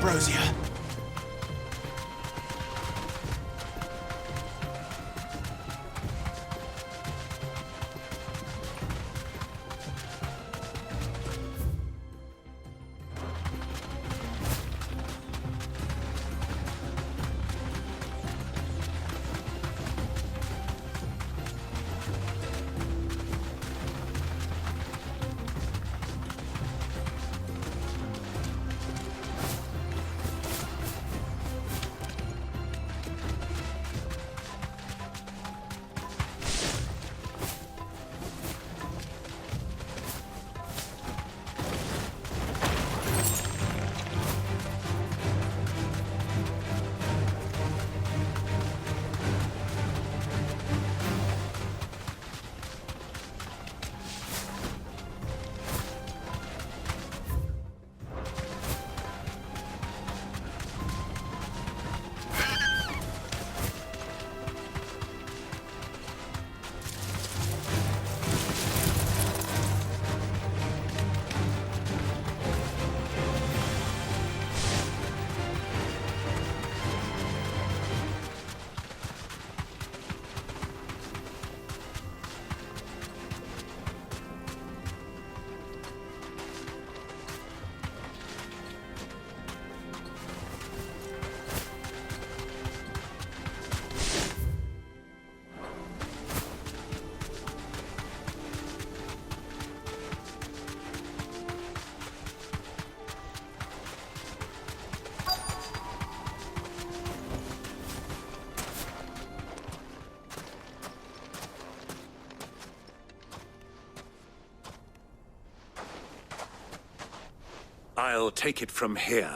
ambrosia. I'll take it from here.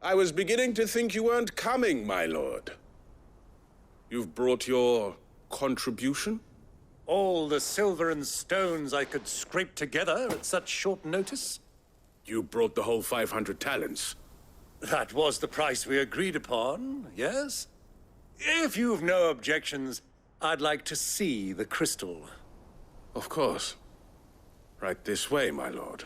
I was beginning to think you weren't coming, my lord. You've brought your contribution? All the silver and stones I could scrape together at such short notice? You brought the whole 500 talents. That was the price we agreed upon, yes? If you've no objections, I'd like to see the crystal. Of course. Right this way, my lord.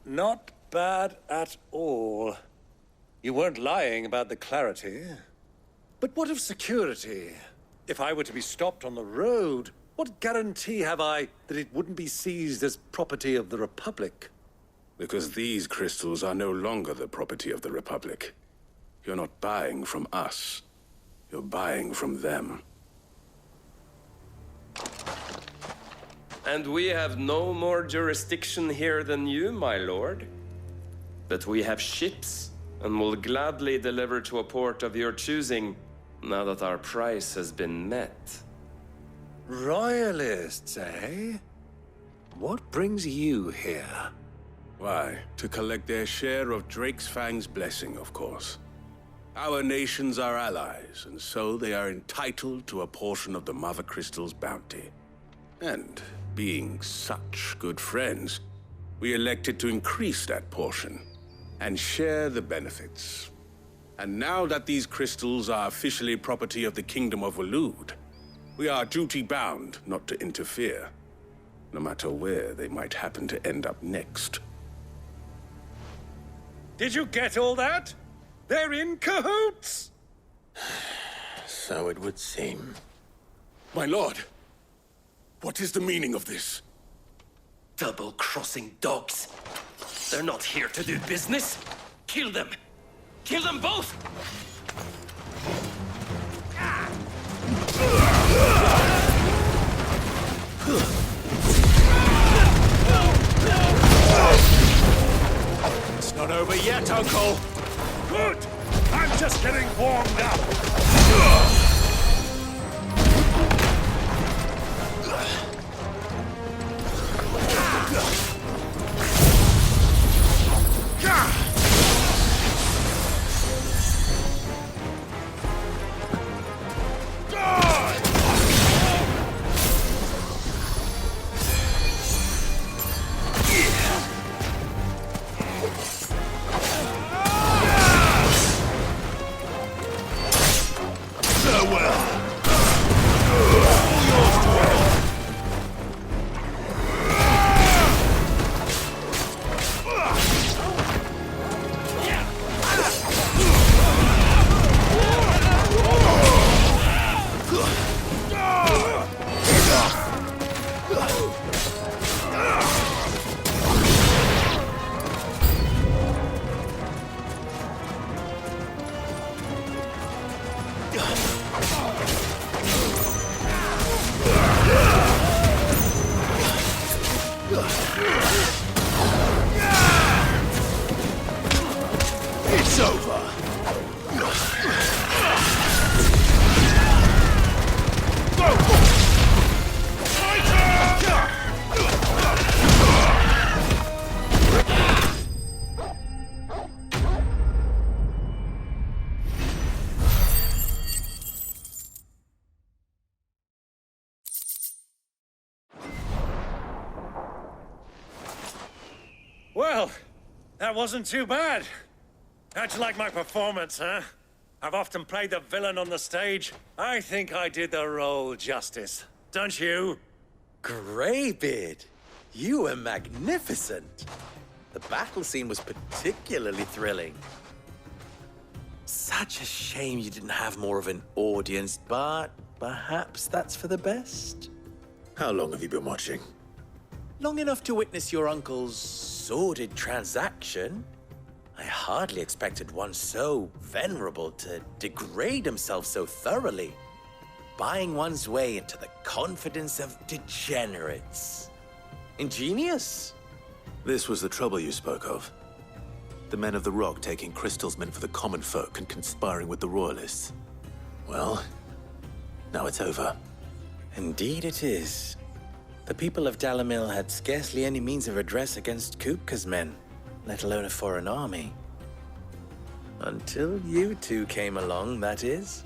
Not bad at all. You weren't lying about the clarity. But what of security? If I were to be stopped on the road, what guarantee have I that it wouldn't be seized as property of the Republic? Because these crystals are no longer the property of the Republic. You're not buying from us. You're buying from them. And we have no more jurisdiction here than you, my lord. But we have ships, and will gladly deliver to a port of your choosing, now that our price has been met. Royalists, eh? What brings you here? Why, to collect their share of Drake's Fang's blessing, of course. Our nations are allies, and so they are entitled to a portion of the Mother Crystal's bounty. And, being such good friends, we elected to increase that portion and share the benefits. And now that these crystals are officially property of the Kingdom of Waloed, we are duty-bound not to interfere, no matter where they might happen to end up next. Did you get all that? They're in cahoots! So it would seem. My lord, what is the meaning of this? Double-crossing dogs. They're not here to do business. Kill them. Kill them both! It's not over yet, Uncle! Good! I'm just getting warmed up! That wasn't too bad. How'd you like my performance, huh? I've often played the villain on the stage. I think I did the role justice. Don't you? Greybeard, you were magnificent. The battle scene was particularly thrilling. Such a shame you didn't have more of an audience, but perhaps that's for the best. How long have you been watching? Long enough to witness your uncle's sordid transaction. I hardly expected one so venerable to degrade himself so thoroughly, buying one's way into the confidence of degenerates. Ingenious. This was the trouble you spoke of. The men of the Rock taking crystals meant for the common folk and conspiring with the Royalists. Well, now it's over. Indeed it is. The people of Dalamil had scarcely any means of redress against Kupka's men, let alone a foreign army. Until you two came along, that is.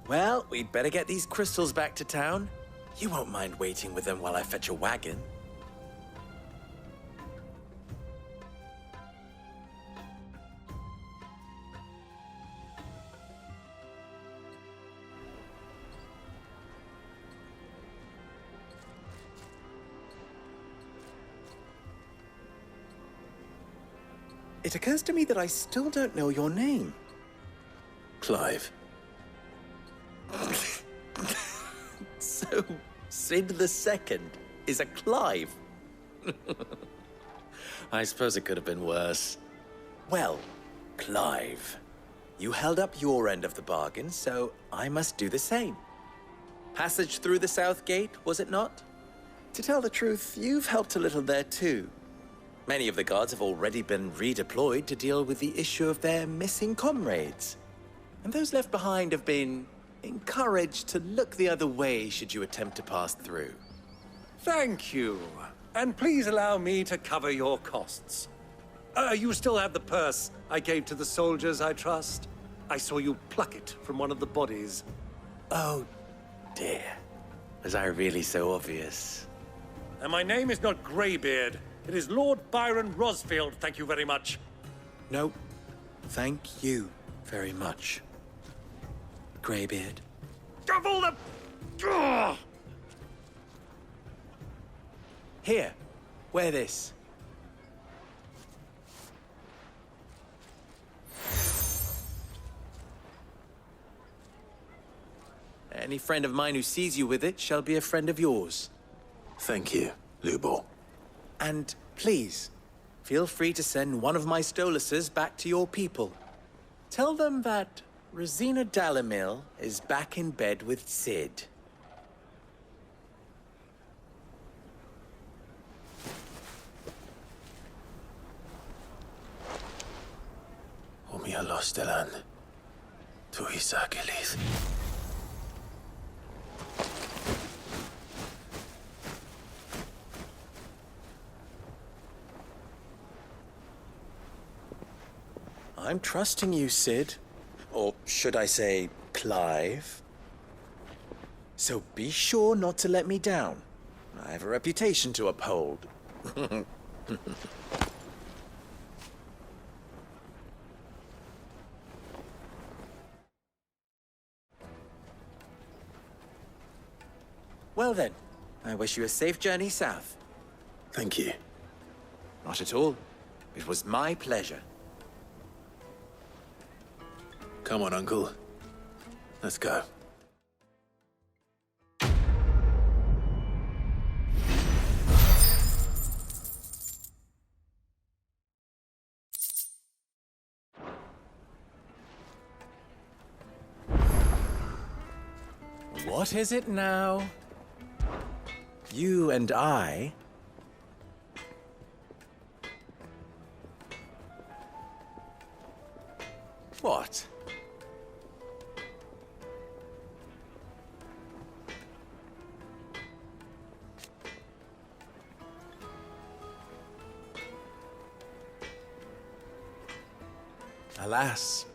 Well, we'd better get these crystals back to town. You won't mind waiting with them while I fetch a wagon. It occurs to me that I still don't know your name. Clive. So, Sid the Second is a Clive? I suppose it could have been worse. Well, Clive, you held up your end of the bargain, so I must do the same. Passage through the South Gate, was it not? To tell the truth, you've helped a little there too. Many of the guards have already been redeployed to deal with the issue of their missing comrades. And those left behind have been encouraged to look the other way should you attempt to pass through. Thank you. And please allow me to cover your costs. You still have the purse I gave to the soldiers, I trust? I saw you pluck it from one of the bodies. Oh, dear. Was I really so obvious? And my name is not Greybeard. It is Lord Byron Rosfield, thank you very much. No, thank you very much, Greybeard. Of all the... Ugh! Here, wear this. Any friend of mine who sees you with it shall be a friend of yours. Thank you, Lubor. And please, feel free to send one of my Stoluses back to your people. Tell them that Rosina Dalamil is back in bed with Sid. Omia Lostelan. Tuisa Gelith. I'm trusting you, Sid. Or should I say, Clive? So be sure not to let me down. I have a reputation to uphold. Well then, I wish you a safe journey south. Thank you. Not at all. It was my pleasure. Come on, Uncle. Let's go. What is it now? You and I... What? Alas,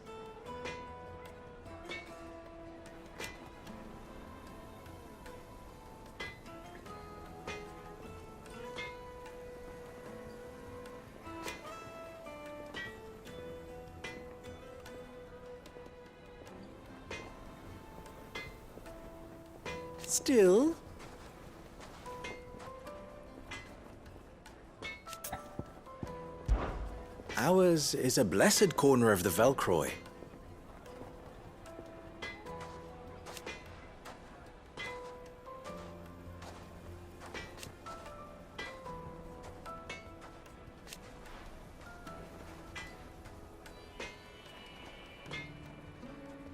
Still... ours is a blessed corner of the Velcroy.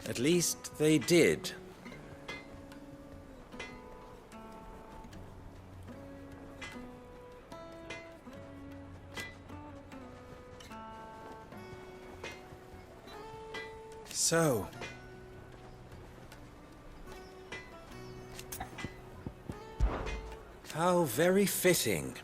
At least they did. So... how very fitting.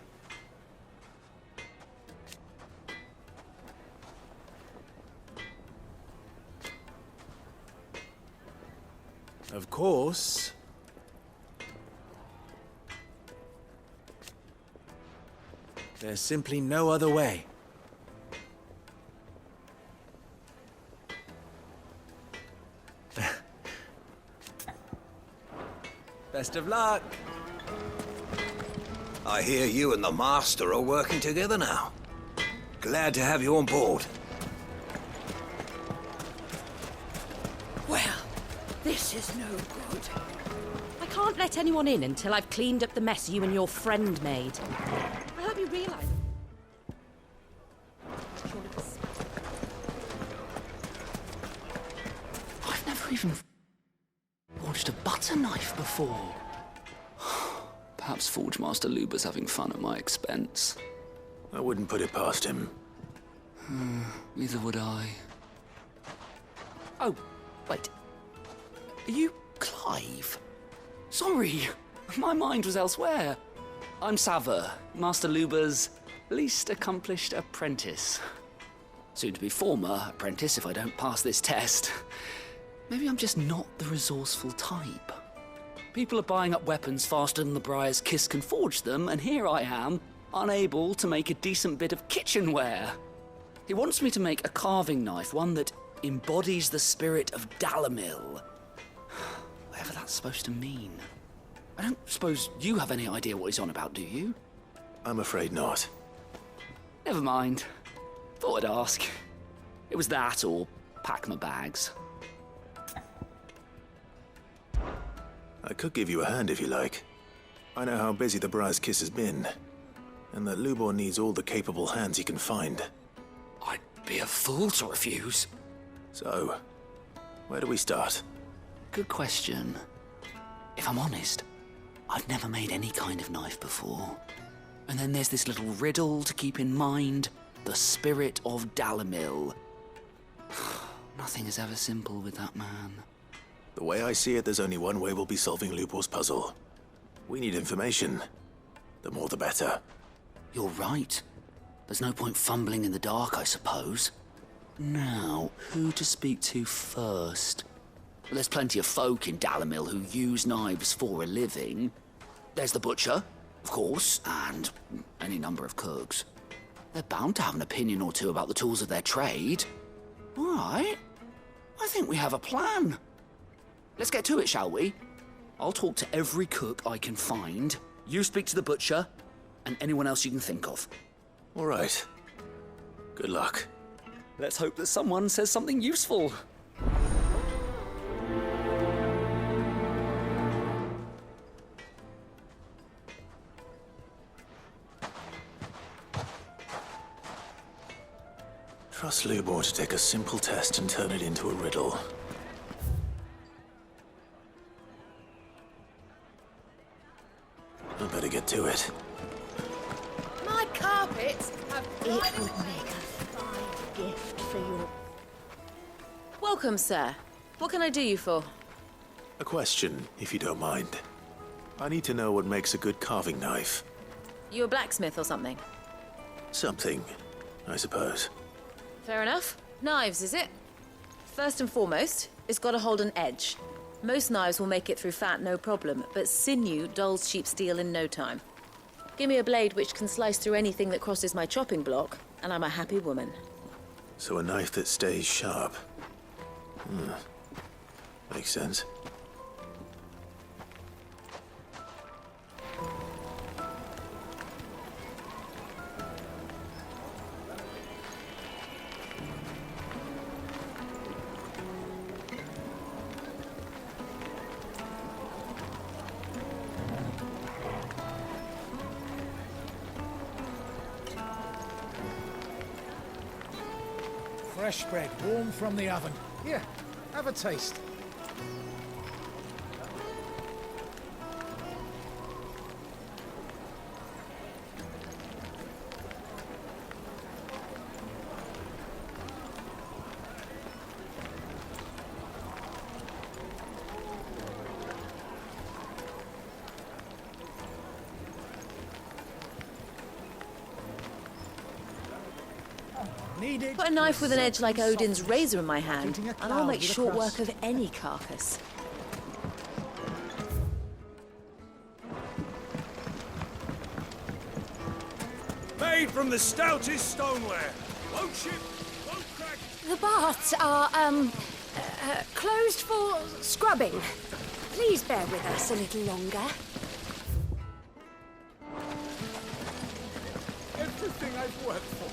Of course, there's simply no other way. Best of luck. I hear you and the Master are working together now. Glad to have you on board. Well, this is no good. I can't let anyone in until I've cleaned up the mess you and your friend made. I hope you realise. I've never even forged a butter knife before. Perhaps Forge Master Luber's having fun at my expense. I wouldn't put it past him. Neither would I. Oh, wait. Are you Clive? Sorry, my mind was elsewhere. I'm Sava, Master Luber's least accomplished apprentice. Soon to be former apprentice if I don't pass this test. Maybe I'm just not the resourceful type. People are buying up weapons faster than the Briar's Kiss can forge them, and here I am, unable to make a decent bit of kitchenware. He wants me to make a carving knife, one that embodies the spirit of Dalamil. Whatever that's supposed to mean. I don't suppose you have any idea what he's on about, do you? I'm afraid not. Never mind. Thought I'd ask. It was that or pack my bags. I could give you a hand if you like. I know how busy the Briar's Kiss has been, and that Lubor needs all the capable hands he can find. I'd be a fool to refuse. So, where do we start? Good question. If I'm honest, I've never made any kind of knife before. And then there's this little riddle to keep in mind. The spirit of Dalamil. Nothing is ever simple with that man. The way I see it, there's only one way we'll be solving Lubor's puzzle. We need information. The more the better. You're right. There's no point fumbling in the dark, I suppose. Now, who to speak to first? Well, there's plenty of folk in Dalamil who use knives for a living. There's the butcher, of course, and any number of cooks. They're bound to have an opinion or two about the tools of their trade. All right. I think we have a plan. Let's get to it, shall we? I'll talk to every cook I can find. You speak to the butcher, and anyone else you can think of. All right. Good luck. Let's hope that someone says something useful. Trust Lubor to take a simple test and turn it into a riddle. I better get to it. My carpets have... It would make a fine gift for your... Welcome, sir. What can I do you for? A question, if you don't mind. I need to know what makes a good carving knife. You a blacksmith or something? Something, I suppose. Fair enough. Knives, is it? First and foremost, it's got to hold an edge. Most knives will make it through fat, no problem, but sinew dulls cheap steel in no time. Give me a blade which can slice through anything that crosses my chopping block, and I'm a happy woman. So a knife that stays sharp. Makes sense. Fresh bread, warm from the oven. Here, have a taste. Put a knife with an edge like Odin's razor in my hand, and I'll make short work of any carcass. Made from the stoutest stoneware. Won't chip, won't crack. The baths are, closed for scrubbing. Please bear with us a little longer. Everything I've worked for.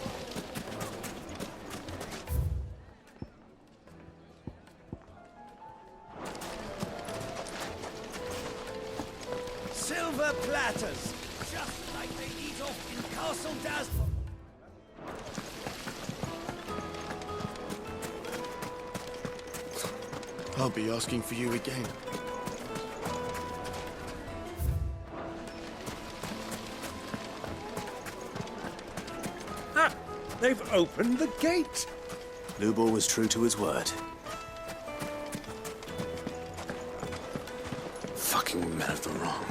Silver platters, just like they eat off in Castle Dasmore. I'll be asking for you again. Ah! They've opened the gate! Lubor was true to his word. Fucking men of the wrong.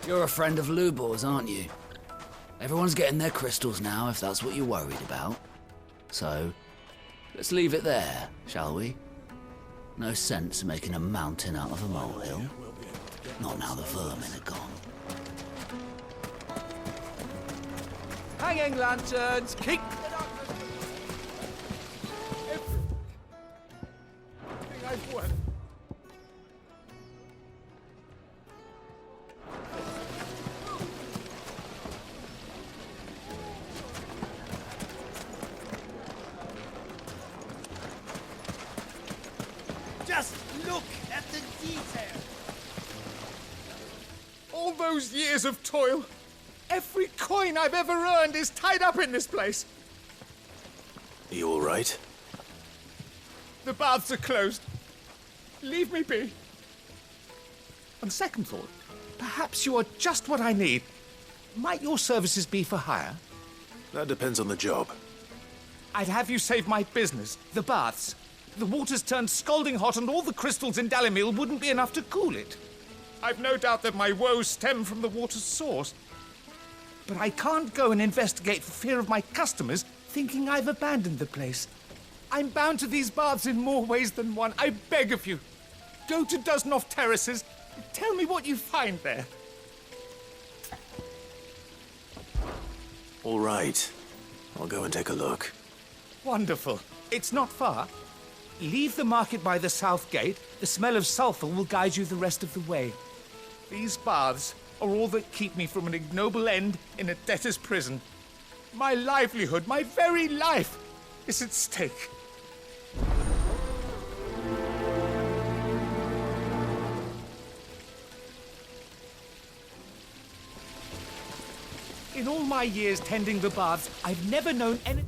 You're a friend of Lubor's, aren't you? Everyone's getting their crystals now, if that's what you're worried about. So, let's leave it there, shall we? No sense making a mountain out of a molehill. Not now the vermin are gone. Hanging lanterns, keep... Everything I've worked. Just look at the detail. All those years of toil, every coin I've ever earned is tied up in this place. Are you all right? The baths are closed. Leave me be. On second thought, perhaps you are just what I need. Might your services be for hire? That depends on the job. I'd have you save my business, the baths. The water's turned scalding hot and all the crystals in Dalimil wouldn't be enough to cool it. I've no doubt that my woes stem from the water's source. But I can't go and investigate for fear of my customers thinking I've abandoned the place. I'm bound to these baths in more ways than one. I beg of you. Go to Dusnoff Terraces. Tell me what you find there. All right. I'll go and take a look. Wonderful. It's not far. Leave the market by the south gate. The smell of sulfur will guide you the rest of the way. These baths are all that keep me from an ignoble end in a debtor's prison. My livelihood, my very life, is at stake. In all my years tending the baths, I've never known anything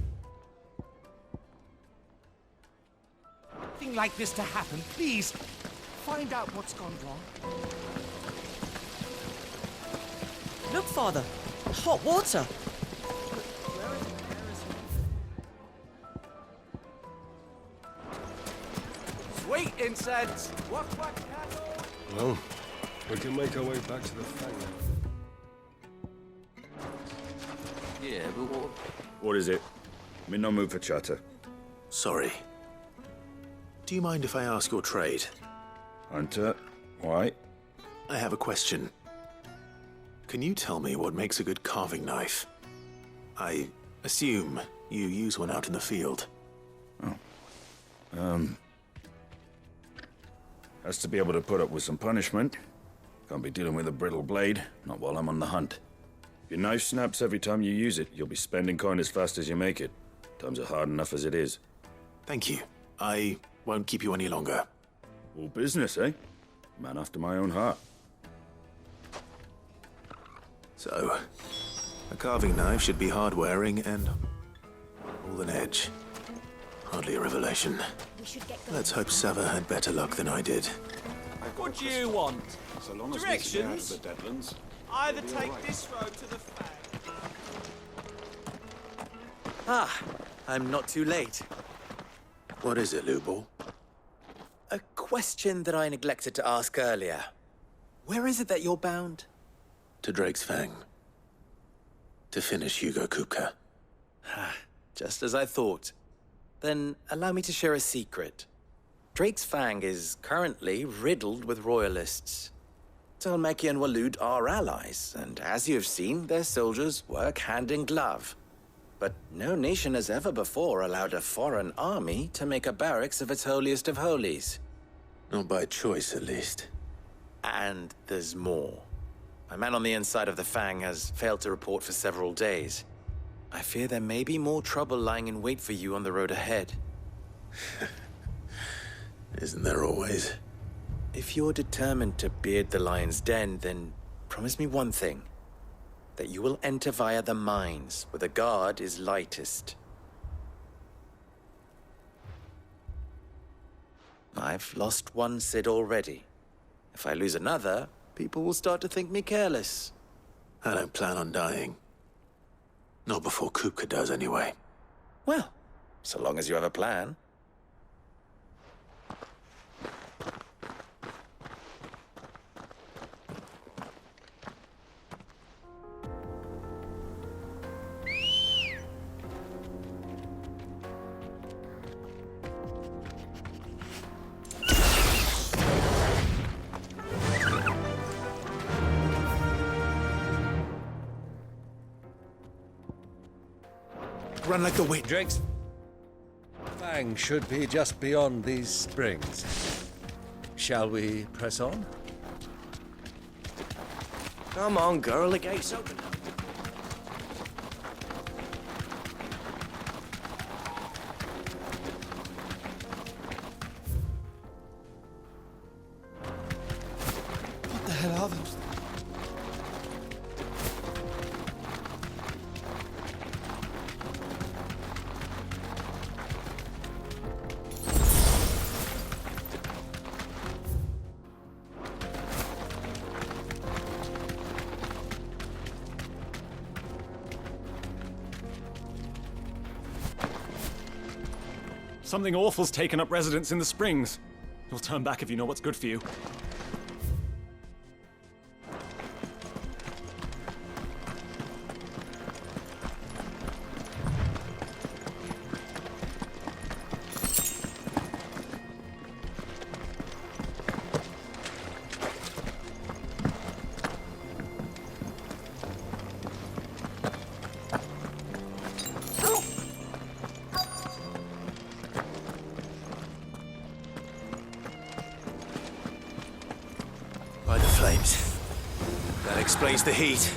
like this to happen. Please, find out what's gone wrong. Look, Father. Hot water. Sweet incense. What cattle? Well, we can make our way back to the Fang. Yeah, but what... What is it? I'm in no mood for chatter. Sorry. Do you mind if I ask your trade? Hunter, why? I have a question. Can you tell me what makes a good carving knife? I assume you use one out in the field. Oh. Has to be able to put up with some punishment. Can't be dealing with a brittle blade, not while I'm on the hunt. If your knife snaps every time you use it, you'll be spending coin as fast as you make it. Times are hard enough as it is. Thank you. I won't keep you any longer. All business, eh? Man after my own heart. So, a carving knife should be hard-wearing and all an edge. Hardly a revelation. Let's hope Sava had better luck than I did. What do you want? So long as Directions? we stay out of the Deadlands. Either take this road to the Fang. Ah, I'm not too late. What is it, Lubor? A question that I neglected to ask earlier. Where is it that you're bound? To Drake's Fang. To finish Hugo Kupka. Just as I thought. Then allow me to share a secret. Drake's Fang is currently riddled with royalists. Talmeki and Walud are allies, and as you've seen, their soldiers work hand in glove. But no nation has ever before allowed a foreign army to make a barracks of its holiest of holies. Not by choice, at least. And there's more. My man on the inside of the Fang has failed to report for several days. I fear there may be more trouble lying in wait for you on the road ahead. Isn't there always? If you're determined to beard the lion's den, then promise me one thing. That you will enter via the mines, where the guard is lightest. I've lost one Cid already. If I lose another, people will start to think me careless. I don't plan on dying. Not before Kupka does, anyway. Well, so long as you have a plan. Run like the wind. Drake's Fang should be just beyond these springs. Shall we press on? Come on, girl, the gate's open. What the hell are those? Something awful's taken up residence in the springs. You'll turn back if you know what's good for you. By the flames. That explains the heat.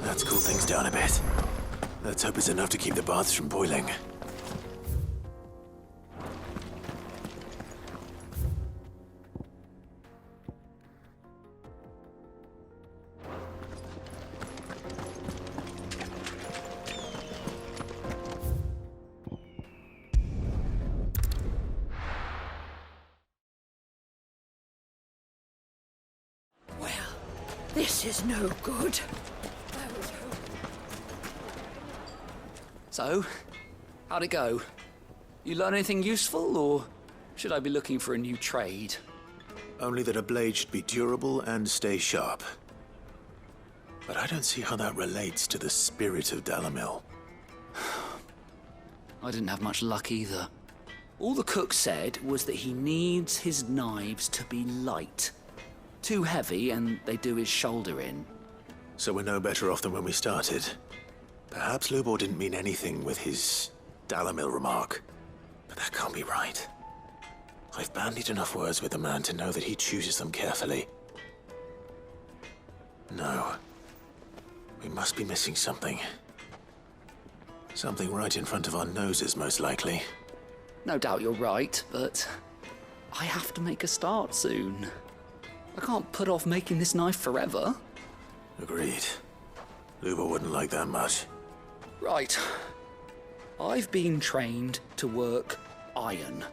Let's cool things down a bit. Let's hope it's enough to keep the baths from boiling. This is no good. So, how'd it go? You learn anything useful, or should I be looking for a new trade? Only that a blade should be durable and stay sharp. But I don't see how that relates to the spirit of Dalamil. I didn't have much luck either. All the cook said was that he needs his knives to be light. Too heavy, and they do his shoulder in. So we're no better off than when we started. Perhaps Lubor didn't mean anything with his Dalamil remark. But that can't be right. I've bandied enough words with the man to know that he chooses them carefully. No. We must be missing something. Something right in front of our noses, most likely. No doubt you're right, but I have to make a start soon. I can't put off making this knife forever. Agreed. Lubor wouldn't like that much. Right. I've been trained to work iron.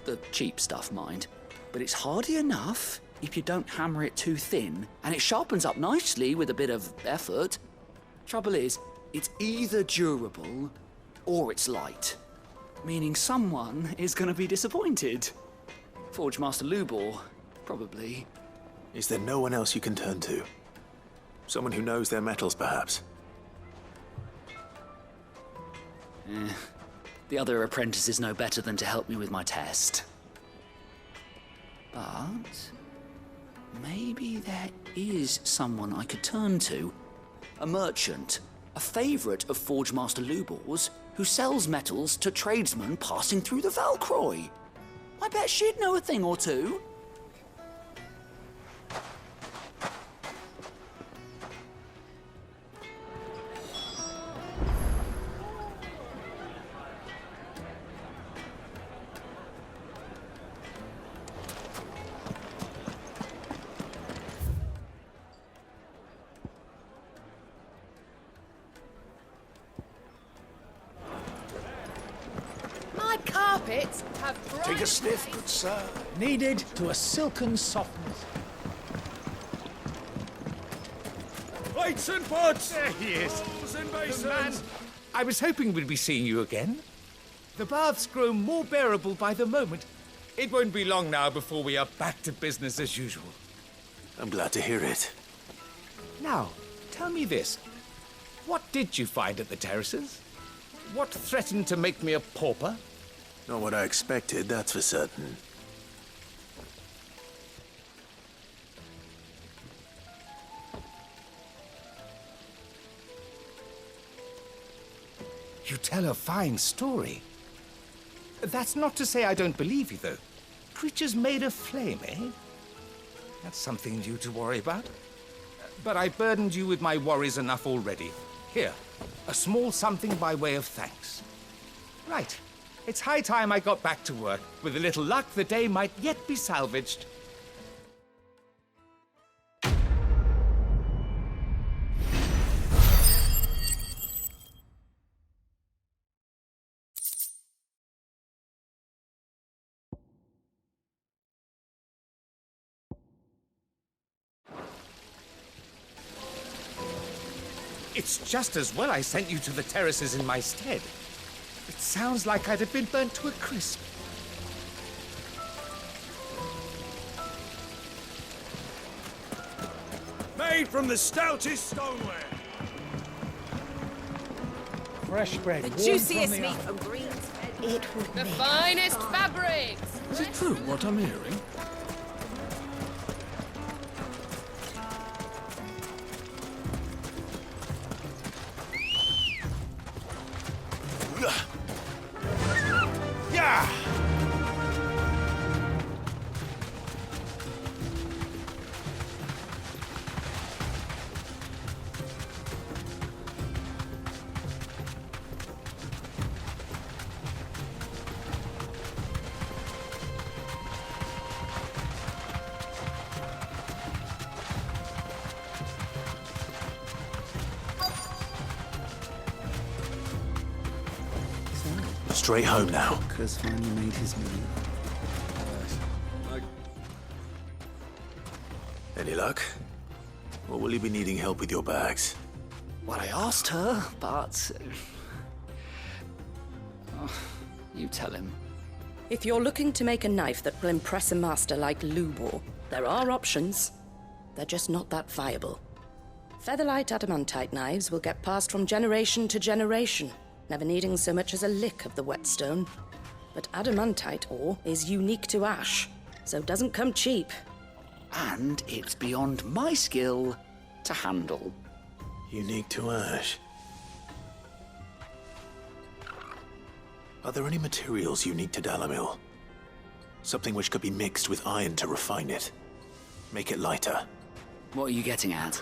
The cheap stuff, mind. But it's hardy enough if you don't hammer it too thin, and it sharpens up nicely with a bit of effort. Trouble is, it's either durable or it's light. Meaning someone is going to be disappointed. Forge Master Lubor, probably. Is there no one else you can turn to? Someone who knows their metals, perhaps? The other apprentices know better than to help me with my test. But maybe there is someone I could turn to. A merchant, a favorite of Forge Master Lubor's, who sells metals to tradesmen passing through the Valcroy. I bet she'd know a thing or two. My carpets have Take a sniff, good sir. Kneaded to a silken softness. Plates and pots! There he is. Bowls and The basins. man. I was hoping we'd be seeing you again. The baths grow more bearable by the moment. It won't be long now before we are back to business as usual. I'm glad to hear it. Now, tell me this. What did you find at the terraces? What threatened to make me a pauper? Not what I expected, that's for certain. You tell a fine story. That's not to say I don't believe you, though. Creatures made of flame, eh? That's something new to worry about. But I burdened you with my worries enough already. Here, a small something by way of thanks. Right. It's high time I got back to work. With a little luck, the day might yet be salvaged. It's just as well I sent you to the terraces in my stead. It sounds like I'd have been burnt to a crisp. Made from the stoutest stoneware. Fresh bread. The warm juiciest from the meat oven. from Green's. It would The make finest fabrics! Is it true what I'm hearing? Yeah! Straight home now. Has finally made his move. Any luck? Or will you be needing help with your bags? Well, I asked her, but... you tell him. If you're looking to make a knife that will impress a master like Lubor, there are options. They're just not that viable. Featherlight adamantite knives will get passed from generation to generation, never needing so much as a lick of the whetstone. But adamantite ore is unique to ash, so doesn't come cheap. And it's beyond my skill to handle. Unique to ash. Are there any materials unique to Dalamil? Something which could be mixed with iron to refine it. Make it lighter. What are you getting at?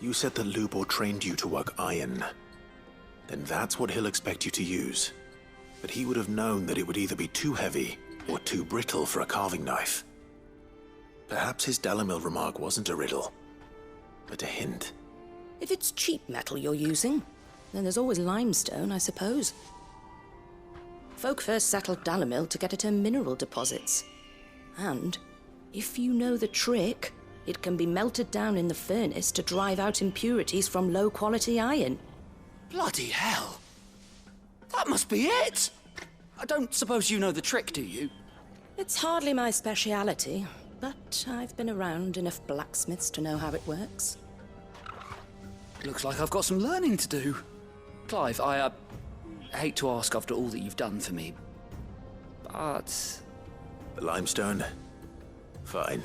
You said that Lubor trained you to work iron. Then that's what he'll expect you to use. But he would have known that it would either be too heavy or too brittle for a carving knife. Perhaps his Dalamil remark wasn't a riddle, but a hint. If it's cheap metal you're using, then there's always limestone, I suppose. Folk first settled Dalamil to get at her mineral deposits. And, if you know the trick, it can be melted down in the furnace to drive out impurities from low-quality iron. Bloody hell! That must be it! I don't suppose you know the trick, do you? It's hardly my speciality, but I've been around enough blacksmiths to know how it works. Looks like I've got some learning to do. Clive, I hate to ask after all that you've done for me, but... The limestone? Fine.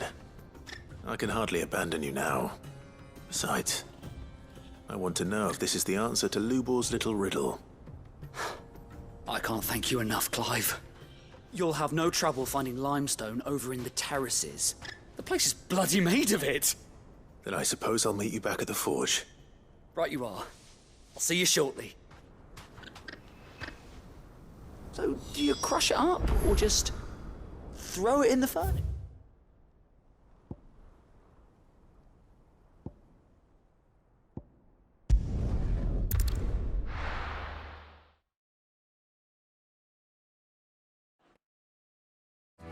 I can hardly abandon you now. Besides, I want to know if this is the answer to Lubor's little riddle. I can't thank you enough, Clive. You'll have no trouble finding limestone over in the terraces. The place is bloody made of it. Then I suppose I'll meet you back at the forge. Right you are. I'll see you shortly. So, do you crush it up, or just throw it in the furnace?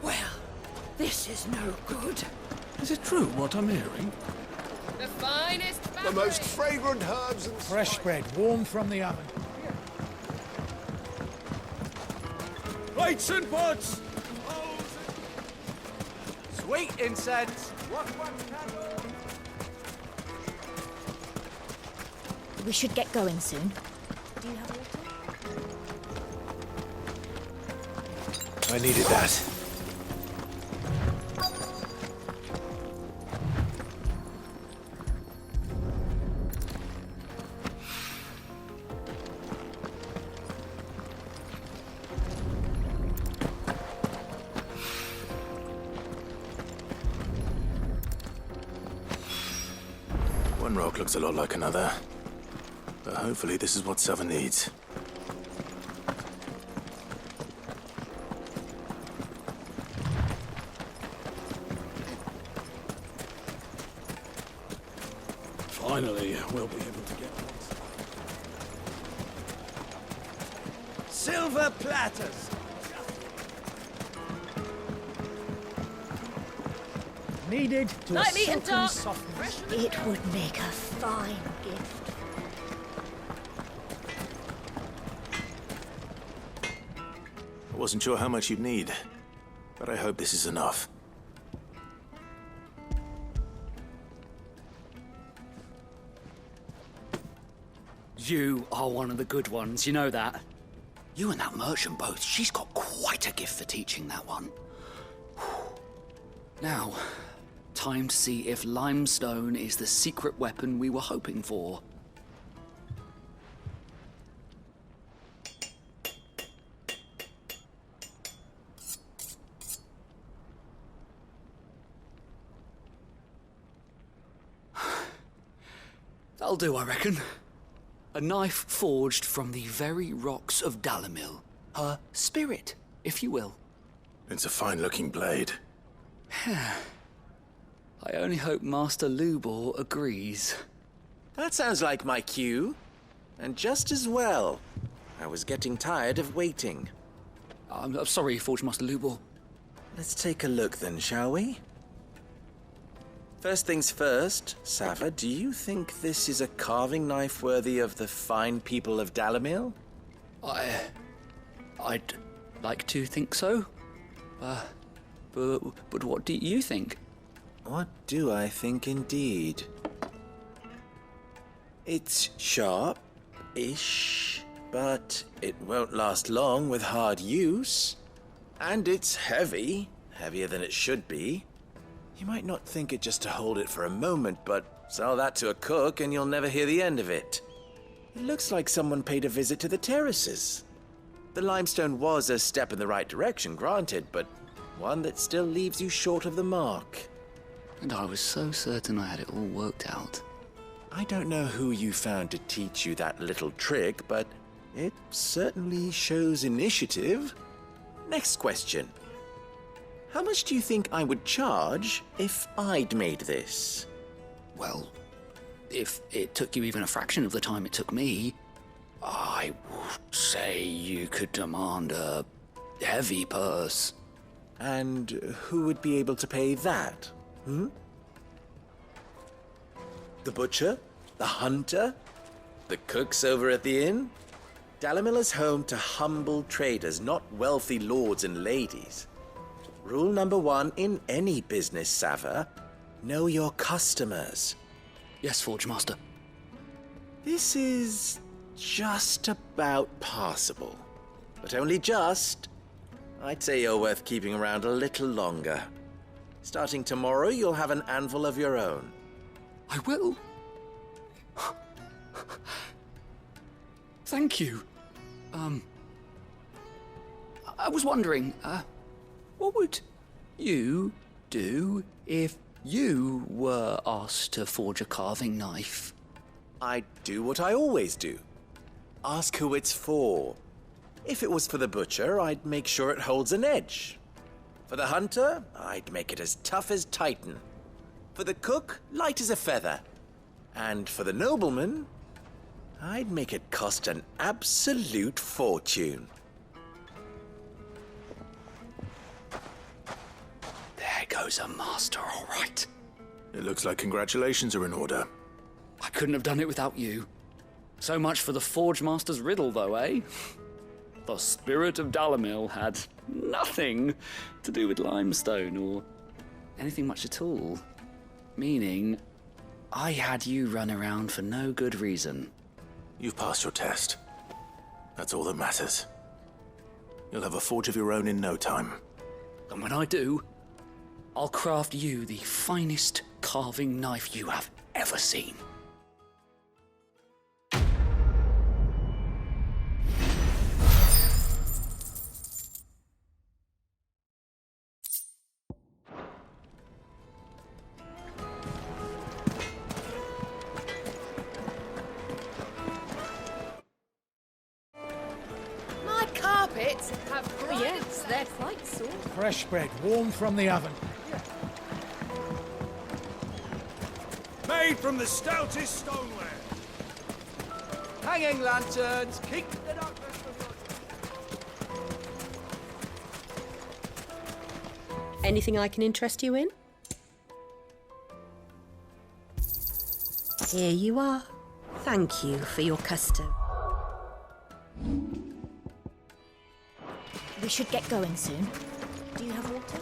Well, this is no good. Is it true what I'm hearing? The finest The fabrics! most fragrant herbs and Fresh bread, warm from the oven. Plates and pots! Sweet incense. We should get going soon. Do you have water? I needed that. One rock looks a lot like another. But hopefully this is what Sava needs. Finally, we'll be able to get Silver platters. Needed to Light a me and silken dark. softness. It would make a fine gift. I wasn't sure how much you'd need, but I hope this is enough. You are one of the good ones, you know that. You and that merchant both, she's got quite a gift for teaching, that one. Now, time to see if limestone is the secret weapon we were hoping for. That'll do, I reckon. A knife forged from the very rocks of Dalamil. Her spirit, if you will. It's a fine-looking blade. I only hope Master Lubor agrees. That sounds like my cue. And just as well. I was getting tired of waiting. I'm sorry, Forge Master Lubor. Let's take a look then, shall we? First things first, Sava, do you think this is a carving knife worthy of the fine people of Dalamil? I'd like to think so. But what do you think? What do I think indeed? It's sharp-ish, but it won't last long with hard use. And it's heavy, heavier than it should be. You might not think it just to hold it for a moment, but sell that to a cook and you'll never hear the end of it. It looks like someone paid a visit to the terraces. The limestone was a step in the right direction, granted, but one that still leaves you short of the mark. And I was so certain I had it all worked out. I don't know who you found to teach you that little trick, but it certainly shows initiative. Next question. How much do you think I would charge if I'd made this? Well, if it took you even a fraction of the time it took me, I would say you could demand a heavy purse. And who would be able to pay that? The butcher? The hunter? The cooks over at the inn? Dalamil is home to humble traders, not wealthy lords and ladies. Rule number 1 in any business, Sava, know your customers. Yes, Forge Master. This is just about passable. But only just. I'd say you're worth keeping around a little longer. Starting tomorrow, you'll have an anvil of your own. I will. Thank you. I was wondering, what would you do if you were asked to forge a carving knife? I'd do what I always do. Ask who it's for. If it was for the butcher, I'd make sure it holds an edge. For the hunter, I'd make it as tough as Titan. For the cook, light as a feather. And for the nobleman, I'd make it cost an absolute fortune. There goes a master, all right. It looks like congratulations are in order. I couldn't have done it without you. So much for the Forge Master's riddle, though, eh? The spirit of Dalamil had nothing to do with limestone or anything much at all. Meaning, I had you run around for no good reason. You've passed your test. That's all that matters. You'll have a forge of your own in no time. And when I do, I'll craft you the finest carving knife you have ever seen. My carpets have grown. Yes, they're quite soft. Fresh bread, warm from the oven. Made from the stoutest stoneware. Hanging lanterns, keep the darkness from Anything I can interest you in? Here you are. Thank you for your custom. We should get going soon. Do you have water?